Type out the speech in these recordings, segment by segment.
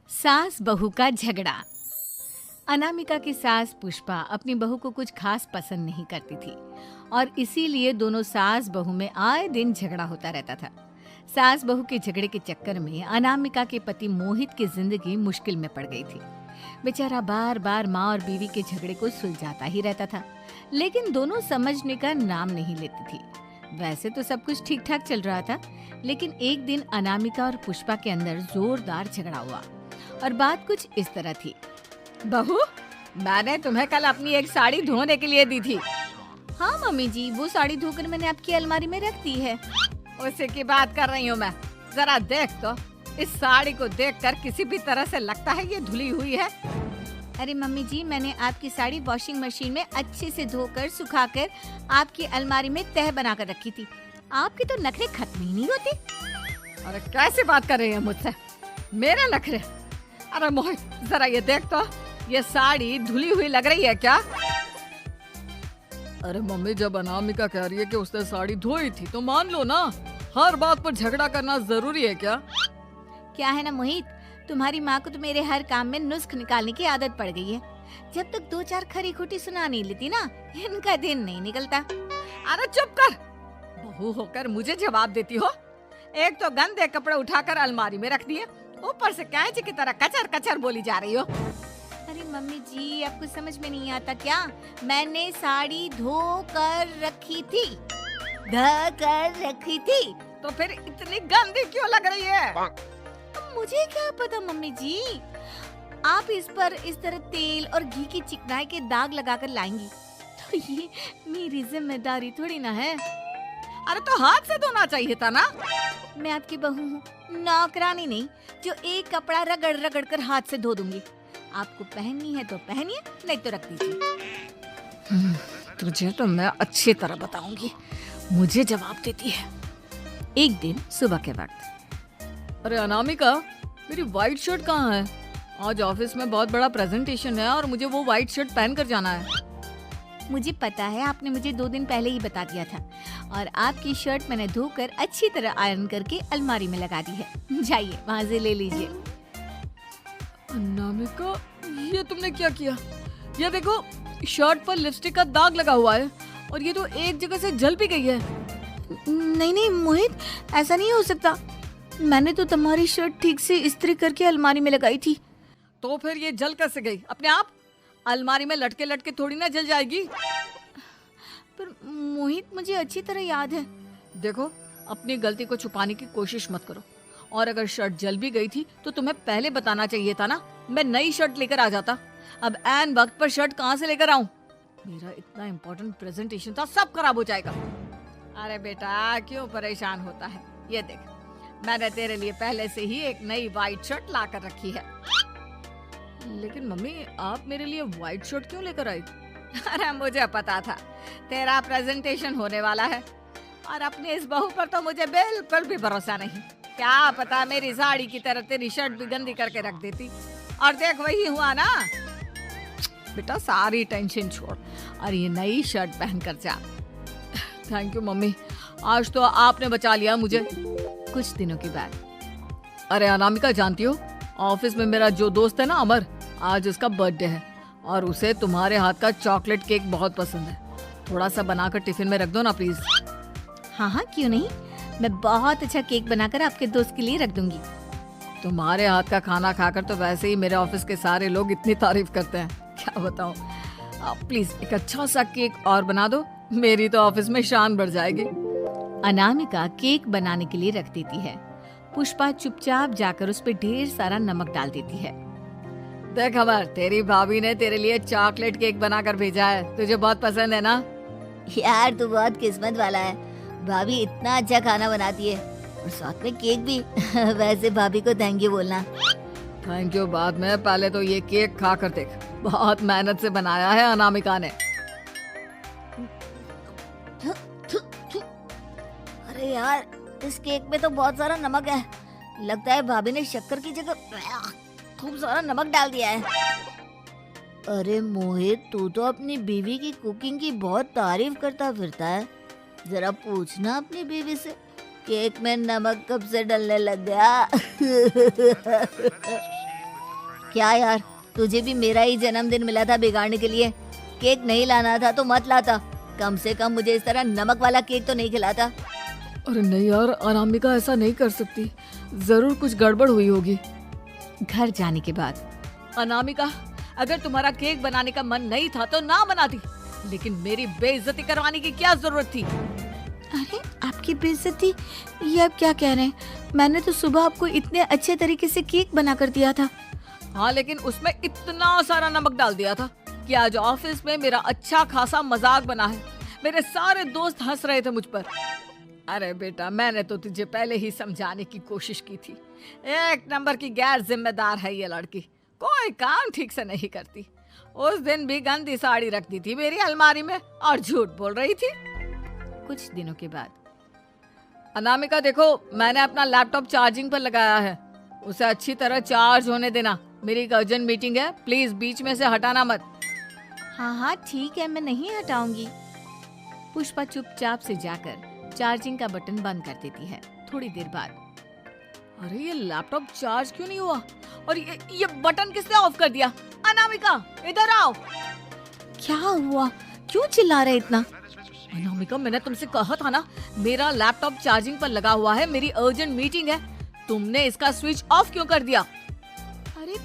सास बहू का झगड़ा। अनामिका की सास पुष्पा अपनी बहू को कुछ खास पसंद नहीं करती थी और इसीलिए दोनों सास बहू में आए दिन झगड़ा होता रहता था। सास बहू के झगड़े के चक्कर में अनामिका के पति मोहित की जिंदगी मुश्किल में पड़ गई थी। बेचारा बार बार माँ और बीवी के झगड़े को सुलझाता ही रहता था, लेकिन दोनों समझने का नाम नहीं लेती थी। वैसे तो सब कुछ ठीक ठाक चल रहा था, लेकिन एक दिन अनामिका और पुष्पा के अंदर जोरदार झगड़ा हुआ और बात कुछ इस तरह थी। बहू, मैंने तुम्हें कल अपनी एक साड़ी धोने के लिए दी थी। हाँ मम्मी जी, वो साड़ी धोकर मैंने आपकी अलमारी में रख दी है। उसी की बात कर रही हूँ मैं। जरा देख तो, इस साड़ी को देखकर किसी भी तरह से लगता है ये धुली हुई है। अरे मम्मी जी, मैंने आपकी साड़ी वॉशिंग मशीन में अच्छे से धोकर सुखाकर आपकी अलमारी में तह बनाकर रखी थी। आपके तो नखरे खत्म ही नहीं होते। अरे कैसे बात कर रही है मुझसे? मेरे नखरे? अरे मोहित, जरा ये देख तो, ये साड़ी धुली हुई लग रही है क्या? अरे मम्मी, जब अनामिका कह रही है कि उसने साड़ी धोई थी तो मान लो ना। हर बात पर झगड़ा करना जरूरी है क्या? क्या है ना मोहित, तुम्हारी माँ को तो मेरे हर काम में नुस्ख निकालने की आदत पड़ गई है। जब तक दो चार खरी खोटी सुना नहीं लेती ना, इनका दिन नहीं निकलता। अरे चुप कर, बहू होकर मुझे जवाब देती हो। एक तो गंदे कपड़े उठाकर अलमारी में रख दिए, ऊपर से कैंची की तरह कचर कचर बोली जा रही हो। अरे मम्मी जी, आपको समझ में नहीं आता क्या? मैंने साड़ी धो कर रखी थी, तो फिर इतनी गंदी क्यों लग रही है? मुझे क्या पता मम्मी जी, आप इस पर इस तरह तेल और घी की चिकनाई के दाग लगाकर लाएंगी तो ये मेरी जिम्मेदारी थोड़ी ना है। अरे तो हाथ से धोना चाहिए था ना। मैं आपकी बहू हूँ, नौकरानी नहीं जो एक कपड़ा रगड़ रगड़ कर हाथ से धो दूंगी। आपको पहननी है तो पहनिए, नहीं तो रख दीजिए। तुझे तो मैं अच्छी तरह बताऊंगी। मुझे जवाब देती है। एक दिन सुबह के वक्त, अरे अनामिका, मेरी व्हाइट शर्ट कहाँ है? आज ऑफिस में बहुत बड़ा प्रेजेंटेशन है और मुझे वो व्हाइट शर्ट पहन कर जाना है। मुझे पता है, आपने मुझे 2 दिन पहले ही बता दिया था और आपकी शर्ट मैंने धोकर अच्छी तरह आयरन करके अलमारी में लगा दी है। जाइए वहाँ से ले लीजिए। अनामिका, ये तुमने क्या किया? ये देखो, शर्ट पर लिपस्टिक का दाग लगा हुआ है और ये तो एक जगह से जल भी गई है। नहीं नहीं मोहित, ऐसा नहीं हो सकता। मैंने तो तुम्हारी शर्ट ठीक से इस्त्री करके अलमारी में लगाई थी। तो फिर ये जल कैसे गई अपने आप? अलमारी में लटके लटके थोड़ी ना जल जाएगी। पर मोहित, मुझे अच्छी तरह याद है। देखो, अपनी गलती को छुपाने की कोशिश मत करो। और अगर शर्ट जल भी गई थी तो तुम्हें पहले बताना चाहिए था ना। मैं नई शर्ट लेकर आ जाता। अब ऐन वक्त पर शर्ट कहाँ से लेकर आऊं? मेरा इतना इम्पोर्टेंट प्रेजेंटेशन था, सब खराब हो जाएगा। अरे बेटा, क्यों परेशान होता है? ये देख, मैंने तेरे लिए पहले से ही एक नई व्हाइट शर्ट ला कर रखी है। लेकिन मम्मी, आप मेरे लिए व्हाइट शर्ट क्यों लेकर आई? अरे मुझे पता था तेरा प्रेजेंटेशन होने वाला है और अपनी इस बहू पर तो मुझे बिल्कुल भी भरोसा नहीं। क्या पता मेरी साड़ी की तरह तेरी शर्ट भी गंदी करके रख देती। और देख, वही हुआ ना। बेटा, सारी टेंशन छोड़ और ये नई शर्ट पहन कर जा। थैंक यू मम्मी, आज तो आपने बचा लिया मुझे। कुछ दिनों के बाद, अरे अनामिका, जानती हो, ऑफिस में मेरा जो दोस्त है ना अमर, आज उसका बर्थडे है और उसे तुम्हारे हाथ का चॉकलेट केक बहुत पसंद है। थोड़ा सा बनाकर टिफिन में रख दो ना प्लीज। हाँ हाँ, क्यों नहीं, मैं बहुत अच्छा केक बनाकर आपके दोस्त के लिए रख दूंगी। तुम्हारे हाथ का खाना खाकर तो वैसे ही मेरे ऑफिस के सारे लोग इतनी तारीफ करते हैं, क्या बताऊं। प्लीज एक अच्छा सा केक और बना दो, मेरी तो ऑफिस में शान बढ़ जाएगी। अनामिका केक बनाने के लिए रख देती है। पुष्पा चुपचाप जाकर उस पे ढेर सारा नमक डाल देती है। देख अमर, तेरी भाभी ने तेरे लिए चॉकलेट केक बनाकर भेजा है, तुझे बहुत पसंद है ना? यार, तू बहुत किस्मत वाला है, भाभी इतना अच्छा खाना बनाती है और साथ में केक भी। वैसे भाभी को थैंक यू बोलना। थैंक यू बाद में, पहले तो ये केक खा कर देख। बहुत मेहनत से बनाया है अनामिका ने। अरे यार, इस केक में तो बहुत सारा नमक है। लगता है भाभी ने शक्कर की जगह खूब सारा नमक डाल दिया है। अरे मोहित, तू तो अपनी बीवी की कुकिंग की बहुत तारीफ करता फिरता है। जरा पूछना अपनी बीवी से, केक में नमक कब से डलने लग गया। क्या यार, तुझे भी मेरा ही जन्मदिन मिला था बिगाड़ने के लिए। केक नहीं लाना था तो मत लाता, कम से कम मुझे इस तरह नमक वाला केक तो नहीं खिलाता। अरे नहीं यार, अनामिका ऐसा नहीं कर सकती, जरूर कुछ गड़बड़ हुई होगी। घर जाने के बाद अनामिका, अगर तुम्हारा केक बनाने का मन नहीं था तो ना बनाती, लेकिन मेरी बेइज्जती करवाने की क्या जरूरत थी? अरे आपकी बेइज्जती, ये आप क्या कह रहे हैं? मैंने तो सुबह आपको इतने अच्छे तरीके से केक बना कर दिया था। हाँ, लेकिन उसमें इतना सारा नमक डाल दिया था कि आज ऑफिस में मेरा अच्छा खासा मजाक बना है। मेरे सारे दोस्त हंस रहे थे मुझ पर। अरे बेटा, मैंने तो तुझे पहले ही समझाने की कोशिश की थी। एक नंबर की गैर जिम्मेदार है ये लड़की, कोई काम ठीक से नहीं करती। उस दिन भी गंदी साड़ी रख दी थी मेरी अलमारी में और झूठ बोल रही थी। कुछ दिनों के बाद अनामिका देखो, मैंने अपना लैपटॉप चार्जिंग पर लगाया है, उसे अच्छी तरह चार्ज होने देना। मेरी एक अर्जेंट मीटिंग है, प्लीज बीच में से हटाना मत। हाँ हाँ ठीक है, मैं नहीं हटाऊंगी। पुष्पा चुपचाप से जाकर चार्जिंग का बटन बंद कर देती है। थोड़ी देर बाद अरे ये लैपटॉप चार्ज क्यों नहीं हुआ? और ये बटन किसने ऑफ कर दिया? अनामिका इधर आओ। क्या हुआ? क्यों चिल्ला रहे इतना? अनामिका, मैंने तुमसे कहा था ना, मेरा लैपटॉप चार्जिंग पर लगा हुआ है, मेरी अर्जेंट मीटिंग है। तुमने इसका स्विच ऑफ क्यों कर दिया? अरे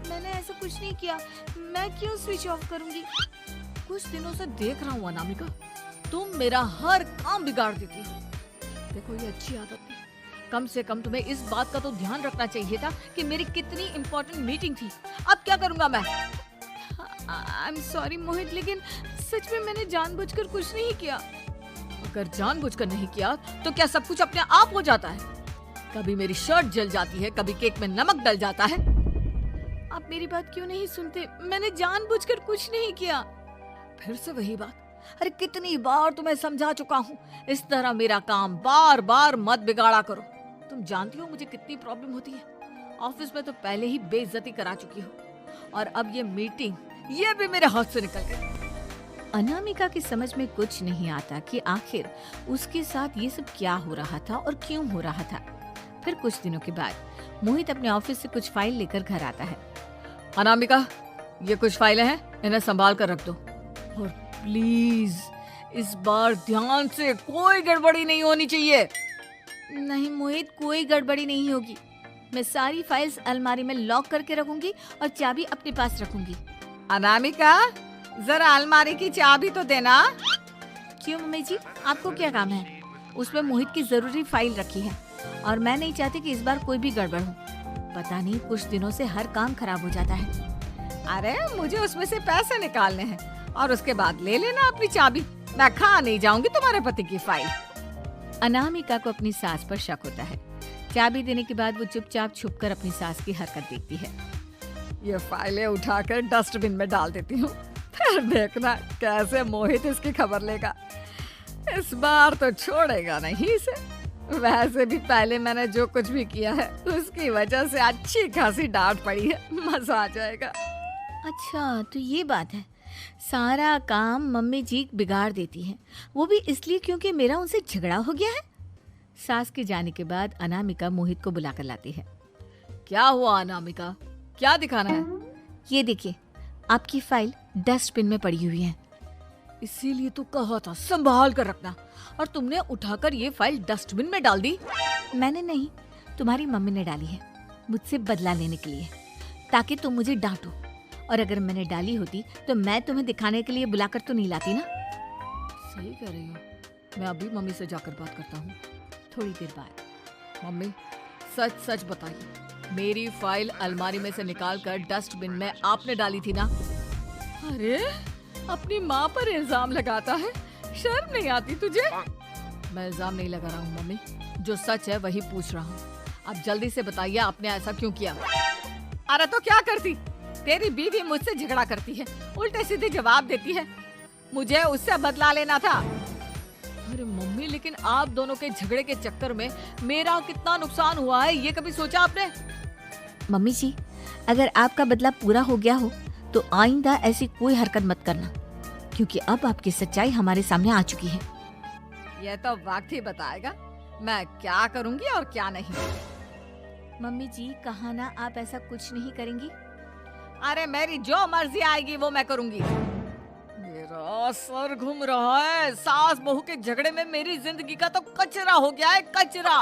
मैंने ऐसा कुछ नहीं किया, मैं क्यों स्विच ऑफ करूंगी? कुछ दिनों से देख रहा हूँ अनामिका, तुम मेरा हर काम बिगाड़ देती हो। देखो ये अच्छी आदत नहीं, कम से कम तुम्हें इस बात का तो ध्यान रखना चाहिए था कि मेरी कितनी इम्पोर्टेंट मीटिंग थी। अब क्या करूंगा मैं? आई एम सॉरी मोहित, लेकिन सच में मैंने जानबूझकर कुछ नहीं किया। अगर जानबूझकर नहीं किया तो क्या सब कुछ अपने आप हो जाता है? कभी मेरी शर्ट जल जाती है, कभी केक में नमक डल जाता है। आप मेरी बात क्यों नहीं सुनते? मैंने जानबूझकर कुछ नहीं किया। फिर से वही बात। अरे कितनी बार तुम्हें समझा चुका हूँ, इस तरह मेरा काम बार बार मत बिगाड़ा करो। तुम जानती हो मुझे कितनी प्रॉब्लम होती है। ऑफिस में तो पहले ही बेइज्जती करा चुकी हो, और अब ये मीटिंग, ये भी मेरे हाथ से निकल गई। अनामिका की समझ में कुछ नहीं आता कि आखिर उसके साथ ये सब क्या हो रहा था और क्यों हो रहा था। फिर कुछ दिनों के बाद मोहित अपने ऑफिस से कुछ फाइल लेकर घर आता है। अनामिका, ये कुछ फाइलें हैं, इन्हें संभाल कर रख दो, और प्लीज इस बार ध्यान से, कोई गड़बड़ी नहीं होनी चाहिए। नहीं मोहित, कोई गड़बड़ी नहीं होगी। मैं सारी फाइल्स अलमारी में लॉक करके रखूंगी और चाबी अपने पास रखूंगी। अनामिका, जरा अलमारी की चाबी तो देना। क्यों मम्मी जी, आपको क्या काम है? उसमें मोहित की जरूरी फाइल रखी है और मैं नहीं चाहती कि इस बार कोई भी गड़बड़ हो। पता नहीं कुछ दिनों से हर काम खराब हो जाता है। अरे मुझे उसमें से पैसे निकालने हैं और उसके बाद ले लेना अपनी चाबी। मैं खा नहीं जाऊंगी तुम्हारे पति की फाइल। अनामिका को अपनी सास पर शक होता है। चाबी देने के बाद वो चुपचाप छुपकर अपनी सास की हरकत देखती है। ये फाइलें उठाकर डस्टबिन में डाल देती हूँ, फिर देखना कैसे मोहित इसकी खबर लेगा। इस बार तो छोड़ेगा नहीं इसे। वैसे भी पहले मैंने जो कुछ भी किया है उसकी वजह से अच्छी खासी डांट पड़ी है, मजा आ जाएगा। अच्छा तो ये बात है, सारा काम मम्मी जी बिगाड़ देती हैं, वो भी इसलिए क्योंकि मेरा उनसे झगड़ा हो गया है। सास के जाने के बाद अनामिका मोहित को बुलाकर लाती है। क्या हुआ अनामिका, क्या दिखाना है? ये देखिए, आपकी फाइल डस्टबिन में पड़ी हुई है। इसीलिए तो कहा था संभाल कर रखना, और तुमने उठाकर ये फाइल डस्टबिन में डाल दी। मैंने नहीं, तुम्हारी मम्मी ने डाली है, मुझसे बदला लेने के लिए, ताकि तुम मुझे डांटो। और अगर मैंने डाली होती तो मैं तुम्हें दिखाने के लिए बुलाकर तो नहीं लाती ना। सही कह रही हो, मैं अभी मम्मी से जाकर बात करता हूँ। थोड़ी देर बाद, मम्मी सच सच बताइए, मेरी फाइल अलमारी में से निकालकर डस्टबिन में आपने डाली थी ना? अरे अपनी माँ पर इल्जाम लगाता है, शर्म नहीं आती तुझे? मैं इल्जाम नहीं लगा रहा हूँ मम्मी, जो सच है वही पूछ रहा हूँ। अब जल्दी से बताइए आपने ऐसा क्यों किया? अरे तो क्या करती, तेरी बीवी मुझसे झगड़ा करती है, उल्टे सीधे जवाब देती है, मुझे उससे बदला लेना था। अरे मम्मी, लेकिन आप दोनों के झगड़े के चक्कर में मेरा कितना नुकसान हुआ है, ये कभी सोचा आपने? मम्मी जी, अगर आपका बदला पूरा हो गया हो तो आइंदा ऐसी कोई हरकत मत करना, क्योंकि अब आपकी सच्चाई हमारे सामने आ चुकी है। यह तो वक्त ही बताएगा मैं क्या करूंगी और क्या नहीं। मम्मी जी, कहा ना आप ऐसा कुछ नहीं करेंगी। अरे मेरी जो मर्जी आएगी वो मैं करूंगी। मेरा सर घूम रहा है, सास बहू के झगड़े में मेरी जिंदगी का तो कचरा हो गया है, कचरा।